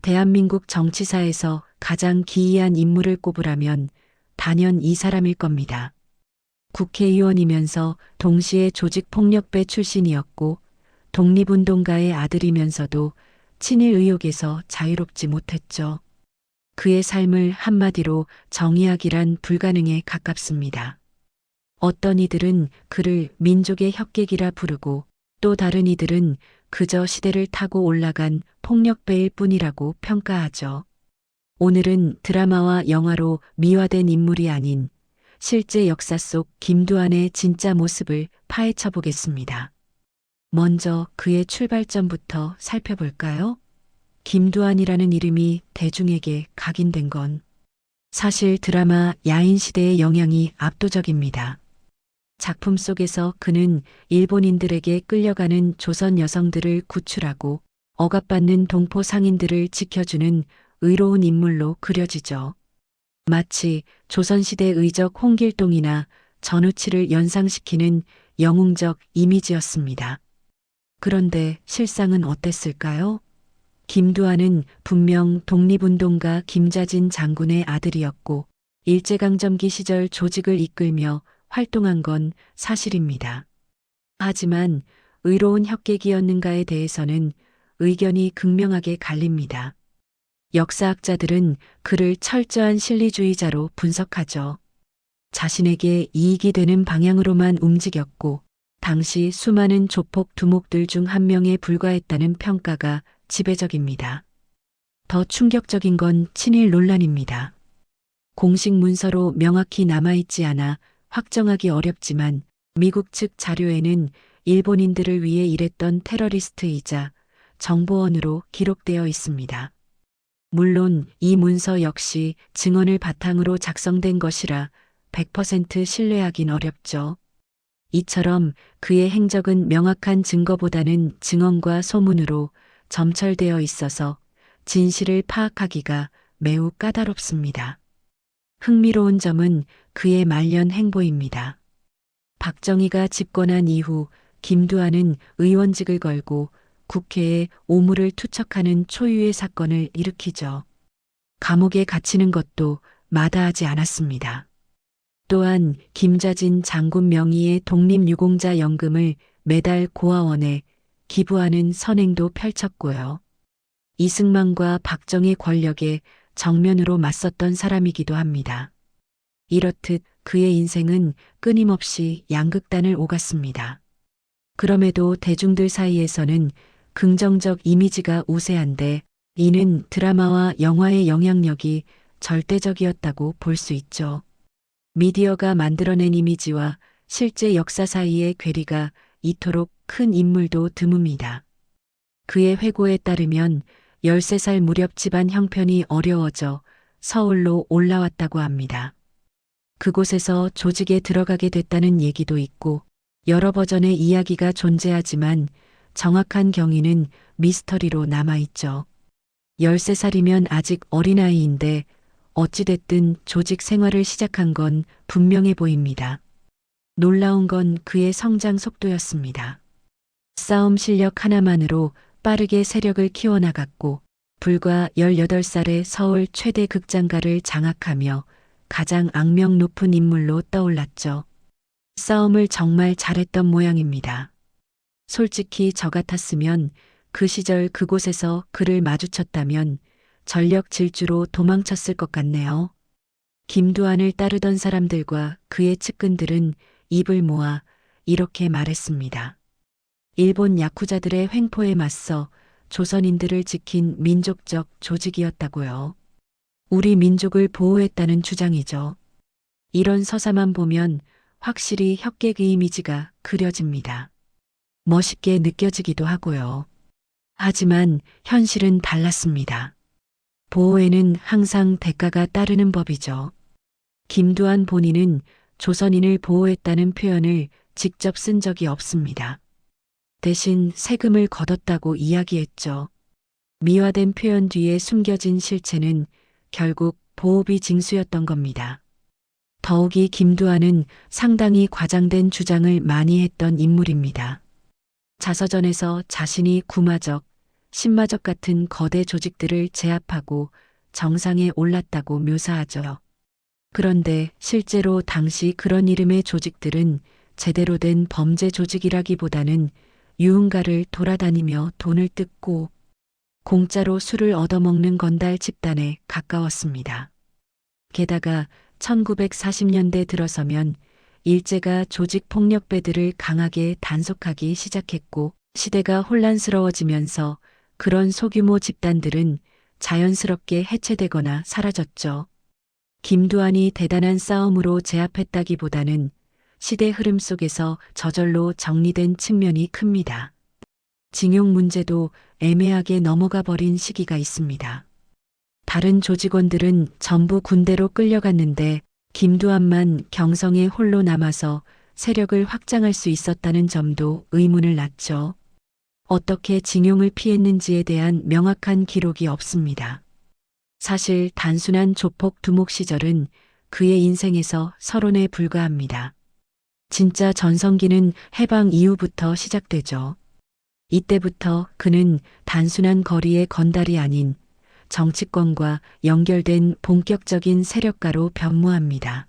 대한민국 정치사에서 가장 기이한 인물을 꼽으라면 단연 이 사람일 겁니다. 국회의원이면서 동시에 조직폭력배 출신이었고 독립운동가의 아들이면서도 친일 의혹에서 자유롭지 못했죠. 그의 삶을 한마디로 정의하기란 불가능에 가깝습니다. 어떤 이들은 그를 민족의 혁객이라 부르고 또 다른 이들은 그저 시대를 타고 올라간 폭력배일 뿐이라고 평가하죠. 오늘은 드라마와 영화로 미화된 인물이 아닌 실제 역사 속 김두한의 진짜 모습을 파헤쳐 보겠습니다. 먼저 그의 출발점부터 살펴볼까요? 김두한이라는 이름이 대중에게 각인된 건 사실 드라마 야인시대의 영향이 압도적입니다. 작품 속에서 그는 일본인들에게 끌려가는 조선 여성들을 구출하고 억압받는 동포 상인들을 지켜주는 의로운 인물로 그려지죠. 마치 조선시대 의적 홍길동이나 전우치를 연상시키는 영웅적 이미지였습니다. 그런데 실상은 어땠을까요? 김두한은 분명 독립운동가 김자진 장군의 아들이었고 일제강점기 시절 조직을 이끌며 활동한 건 사실입니다. 하지만 의로운 혁객이었는가에 대해서는 의견이 극명하게 갈립니다. 역사학자들은 그를 철저한 실리주의자로 분석하죠. 자신에게 이익이 되는 방향으로만 움직였고 당시 수많은 조폭 두목들 중 한 명에 불과했다는 평가가 지배적입니다. 더 충격적인 건 친일 논란입니다. 공식 문서로 명확히 남아있지 않아 확정하기 어렵지만 미국 측 자료에는 일본인들을 위해 일했던 테러리스트이자 정보원으로 기록되어 있습니다. 물론 이 문서 역시 증언을 바탕으로 작성된 것이라 100% 신뢰하긴 어렵죠. 이처럼 그의 행적은 명확한 증거보다는 증언과 소문으로 점철되어 있어서 진실을 파악하기가 매우 까다롭습니다. 흥미로운 점은 그의 말년 행보입니다. 박정희가 집권한 이후 김두한은 의원직을 걸고 국회에 오물을 투척하는 초유의 사건을 일으키죠. 감옥에 갇히는 것도 마다하지 않았습니다. 또한 김자진 장군 명의의 독립유공자 연금을 매달 고아원에 기부하는 선행도 펼쳤고요. 이승만과 박정희 권력에 정면으로 맞섰던 사람이기도 합니다. 이렇듯 그의 인생은 끊임없이 양극단을 오갔습니다. 그럼에도 대중들 사이에서는 긍정적 이미지가 우세한데 이는 드라마와 영화의 영향력이 절대적이었다고 볼 수 있죠. 미디어가 만들어낸 이미지와 실제 역사 사이의 괴리가 이토록 큰 인물도 드뭅니다. 그의 회고에 따르면 13살 무렵 집안 형편이 어려워져 서울로 올라왔다고 합니다. 그곳에서 조직에 들어가게 됐다는 얘기도 있고 여러 버전의 이야기가 존재하지만 정확한 경위는 미스터리로 남아있죠. 13살이면 아직 어린아이인데 어찌됐든 조직 생활을 시작한 건 분명해 보입니다. 놀라운 건 그의 성장 속도였습니다. 싸움 실력 하나만으로 빠르게 세력을 키워나갔고 불과 18살에 서울 최대 극장가를 장악하며 가장 악명 높은 인물로 떠올랐죠. 싸움을 정말 잘했던 모양입니다. 솔직히 저 같았으면 그 시절 그곳에서 그를 마주쳤다면 전력 질주로 도망쳤을 것 같네요. 김두한을 따르던 사람들과 그의 측근들은 입을 모아 이렇게 말했습니다. 일본 야쿠자들의 횡포에 맞서 조선인들을 지킨 민족적 조직이었다고요. 우리 민족을 보호했다는 주장이죠. 이런 서사만 보면 확실히 혁객의 이미지가 그려집니다. 멋있게 느껴지기도 하고요. 하지만 현실은 달랐습니다. 보호에는 항상 대가가 따르는 법이죠. 김두한 본인은 조선인을 보호했다는 표현을 직접 쓴 적이 없습니다. 대신 세금을 걷었다고 이야기했죠. 미화된 표현 뒤에 숨겨진 실체는 결국 보호비 징수였던 겁니다. 더욱이 김두한은 상당히 과장된 주장을 많이 했던 인물입니다. 자서전에서 자신이 구마적, 신마적 같은 거대 조직들을 제압하고 정상에 올랐다고 묘사하죠. 그런데 실제로 당시 그런 이름의 조직들은 제대로 된 범죄 조직이라기보다는 유흥가를 돌아다니며 돈을 뜯고 공짜로 술을 얻어먹는 건달 집단에 가까웠습니다. 게다가 1940년대 들어서면 일제가 조직 폭력배들을 강하게 단속하기 시작했고 시대가 혼란스러워지면서 그런 소규모 집단들은 자연스럽게 해체되거나 사라졌죠. 김두한이 대단한 싸움으로 제압했다기보다는 시대 흐름 속에서 저절로 정리된 측면이 큽니다. 징용 문제도 애매하게 넘어가 버린 시기가 있습니다. 다른 조직원들은 전부 군대로 끌려갔는데 김두한만 경성에 홀로 남아서 세력을 확장할 수 있었다는 점도 의문을 낳죠. 어떻게 징용을 피했는지에 대한 명확한 기록이 없습니다. 사실 단순한 조폭 두목 시절은 그의 인생에서 서론에 불과합니다. 진짜 전성기는 해방 이후부터 시작되죠. 이때부터 그는 단순한 거리의 건달이 아닌 정치권과 연결된 본격적인 세력가로 변모합니다.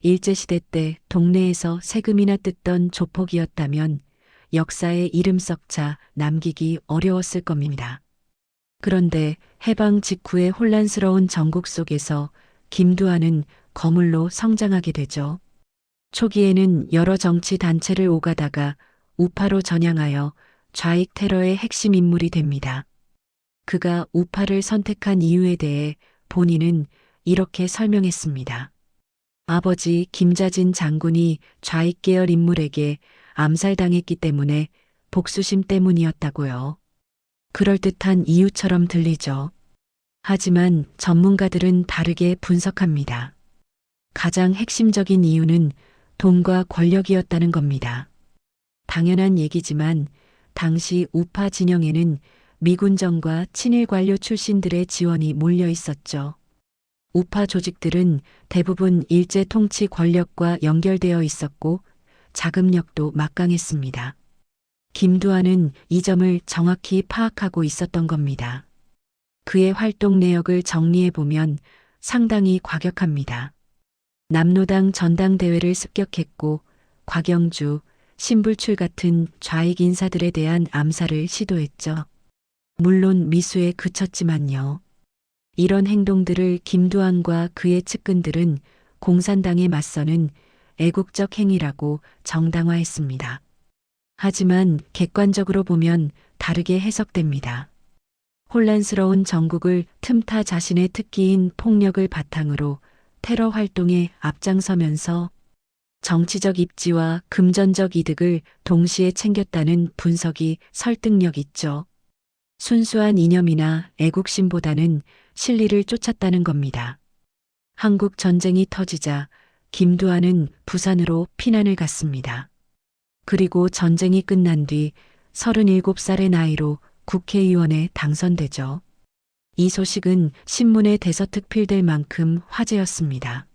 일제시대 때 동네에서 세금이나 뜯던 조폭이었다면 역사에 이름 썩자 남기기 어려웠을 겁니다. 그런데 해방 직후의 혼란스러운 전국 속에서 김두한은 거물로 성장하게 되죠. 초기에는 여러 정치 단체를 오가다가 우파로 전향하여 좌익 테러의 핵심 인물이 됩니다. 그가 우파를 선택한 이유에 대해 본인은 이렇게 설명했습니다. 아버지 김자진 장군이 좌익 계열 인물에게 암살당했기 때문에 복수심 때문이었다고요. 그럴듯한 이유처럼 들리죠. 하지만 전문가들은 다르게 분석합니다. 가장 핵심적인 이유는 돈과 권력이었다는 겁니다. 당연한 얘기지만 당시 우파 진영에는 미군정과 친일 관료 출신들의 지원이 몰려 있었죠. 우파 조직들은 대부분 일제 통치 권력과 연결되어 있었고 자금력도 막강했습니다. 김두한은 이 점을 정확히 파악하고 있었던 겁니다. 그의 활동 내역을 정리해보면 상당히 과격합니다. 남로당 전당대회를 습격했고 곽영주, 신불출 같은 좌익 인사들에 대한 암살을 시도했죠. 물론 미수에 그쳤지만요. 이런 행동들을 김두한과 그의 측근들은 공산당에 맞서는 애국적 행위라고 정당화했습니다. 하지만 객관적으로 보면 다르게 해석됩니다. 혼란스러운 전국을 틈타 자신의 특기인 폭력을 바탕으로 테러 활동에 앞장서면서 정치적 입지와 금전적 이득을 동시에 챙겼다는 분석이 설득력 있죠. 순수한 이념이나 애국심보다는 실리를 쫓았다는 겁니다. 한국 전쟁이 터지자 김두한은 부산으로 피난을 갔습니다. 그리고 전쟁이 끝난 뒤 37살의 나이로 국회의원에 당선되죠. 이 소식은 신문에 대서특필될 만큼 화제였습니다.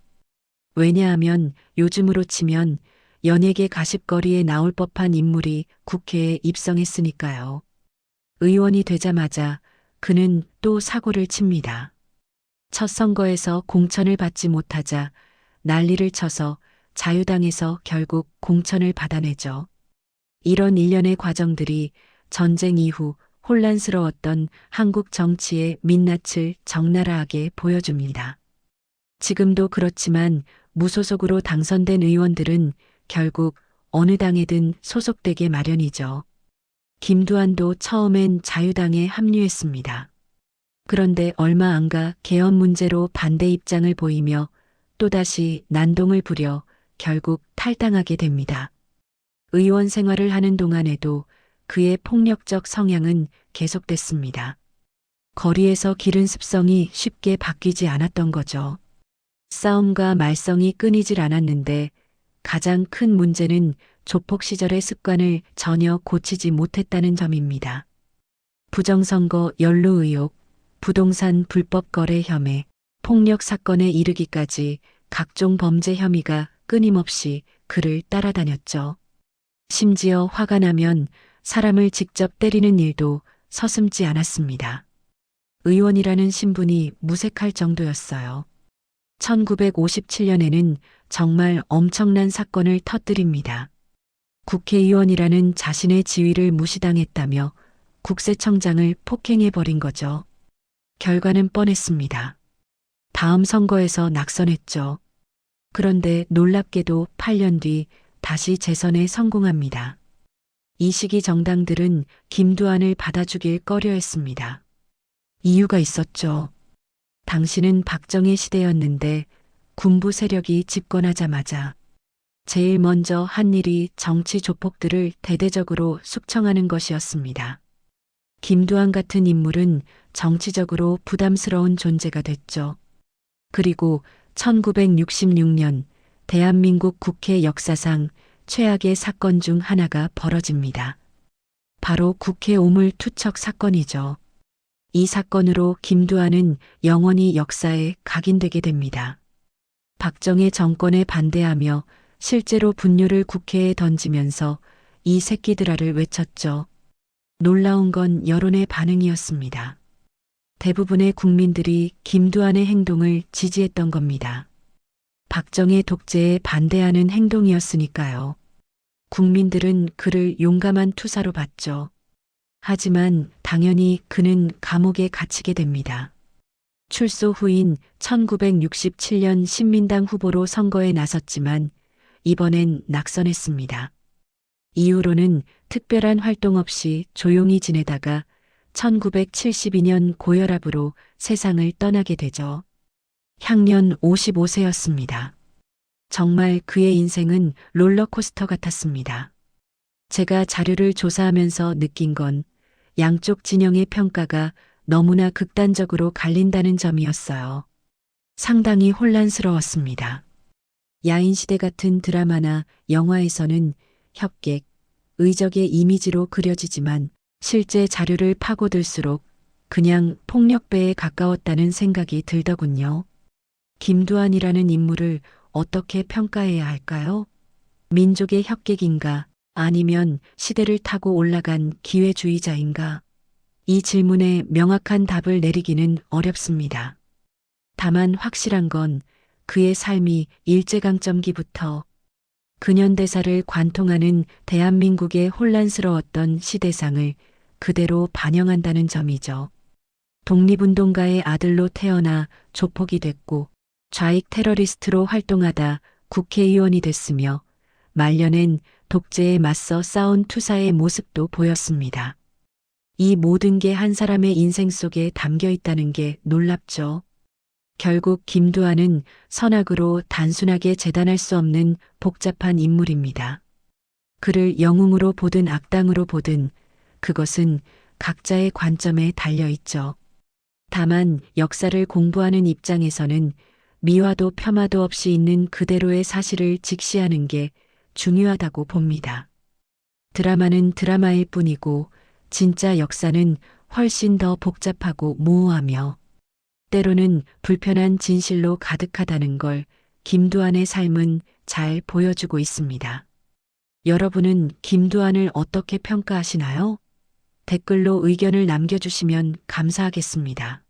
왜냐하면 요즘으로 치면 연예계 가십거리에 나올 법한 인물이 국회에 입성했으니까요. 의원이 되자마자 그는 또 사고를 칩니다. 첫 선거에서 공천을 받지 못하자 난리를 쳐서 자유당에서 결국 공천을 받아내죠. 이런 일련의 과정들이 전쟁 이후 혼란스러웠던 한국 정치의 민낯을 적나라하게 보여줍니다. 지금도 그렇지만 무소속으로 당선된 의원들은 결국 어느 당에든 소속되게 마련이죠. 김두한도 처음엔 자유당에 합류했습니다. 그런데 얼마 안 가 계엄 문제로 반대 입장을 보이며 또다시 난동을 부려 결국 탈당하게 됩니다. 의원 생활을 하는 동안에도 그의 폭력적 성향은 계속됐습니다. 거리에서 기른 습성이 쉽게 바뀌지 않았던 거죠. 싸움과 말썽이 끊이질 않았는데 가장 큰 문제는 조폭 시절의 습관을 전혀 고치지 못했다는 점입니다. 부정선거 연루 의혹, 부동산 불법 거래 혐의, 폭력 사건에 이르기까지 각종 범죄 혐의가 끊임없이 그를 따라다녔죠. 심지어 화가 나면 사람을 직접 때리는 일도 서슴지 않았습니다. 의원이라는 신분이 무색할 정도였어요. 1957년에는 정말 엄청난 사건을 터뜨립니다. 국회의원이라는 자신의 지위를 무시당했다며 국세청장을 폭행해버린 거죠. 결과는 뻔했습니다. 다음 선거에서 낙선했죠. 그런데 놀랍게도 8년 뒤 다시 재선에 성공합니다. 이 시기 정당들은 김두한을 받아주길 꺼려했습니다. 이유가 있었죠. 당시는 박정희 시대였는데 군부 세력이 집권하자마자 제일 먼저 한 일이 정치 조폭들을 대대적으로 숙청하는 것이었습니다. 김두한 같은 인물은 정치적으로 부담스러운 존재가 됐죠. 그리고 1966년 대한민국 국회 역사상 최악의 사건 중 하나가 벌어집니다. 바로 국회 오물 투척 사건이죠. 이 사건으로 김두한은 영원히 역사에 각인되게 됩니다. 박정희 정권에 반대하며 실제로 분뇨를 국회에 던지면서 이 새끼들아를 외쳤죠. 놀라운 건 여론의 반응이었습니다. 대부분의 국민들이 김두한의 행동을 지지했던 겁니다. 박정희 독재에 반대하는 행동이었으니까요. 국민들은 그를 용감한 투사로 봤죠. 하지만 당연히 그는 감옥에 갇히게 됩니다. 출소 후인 1967년 신민당 후보로 선거에 나섰지만 이번엔 낙선했습니다. 이후로는 특별한 활동 없이 조용히 지내다가 1972년 고혈압으로 세상을 떠나게 되죠. 향년 55세였습니다. 정말 그의 인생은 롤러코스터 같았습니다. 제가 자료를 조사하면서 느낀 건 양쪽 진영의 평가가 너무나 극단적으로 갈린다는 점이었어요. 상당히 혼란스러웠습니다. 야인시대 같은 드라마나 영화에서는 협객, 의적의 이미지로 그려지지만 실제 자료를 파고들수록 그냥 폭력배에 가까웠다는 생각이 들더군요. 김두한이라는 인물을 어떻게 평가해야 할까요? 민족의 협객인가 아니면 시대를 타고 올라간 기회주의자인가? 이 질문에 명확한 답을 내리기는 어렵습니다. 다만 확실한 건 그의 삶이 일제강점기부터 근현대사를 관통하는 대한민국의 혼란스러웠던 시대상을 그대로 반영한다는 점이죠. 독립운동가의 아들로 태어나 조폭이 됐고 좌익 테러리스트로 활동하다 국회의원이 됐으며 말년엔 독재에 맞서 싸운 투사의 모습도 보였습니다. 이 모든 게 한 사람의 인생 속에 담겨 있다는 게 놀랍죠. 결국 김두한은 선악으로 단순하게 재단할 수 없는 복잡한 인물입니다. 그를 영웅으로 보든 악당으로 보든 그것은 각자의 관점에 달려 있죠. 다만 역사를 공부하는 입장에서는 미화도 폄하도 없이 있는 그대로의 사실을 직시하는 게 중요하다고 봅니다. 드라마는 드라마일 뿐이고 진짜 역사는 훨씬 더 복잡하고 모호하며 때로는 불편한 진실로 가득하다는 걸 김두한의 삶은 잘 보여주고 있습니다. 여러분은 김두한을 어떻게 평가하시나요? 댓글로 의견을 남겨주시면 감사하겠습니다.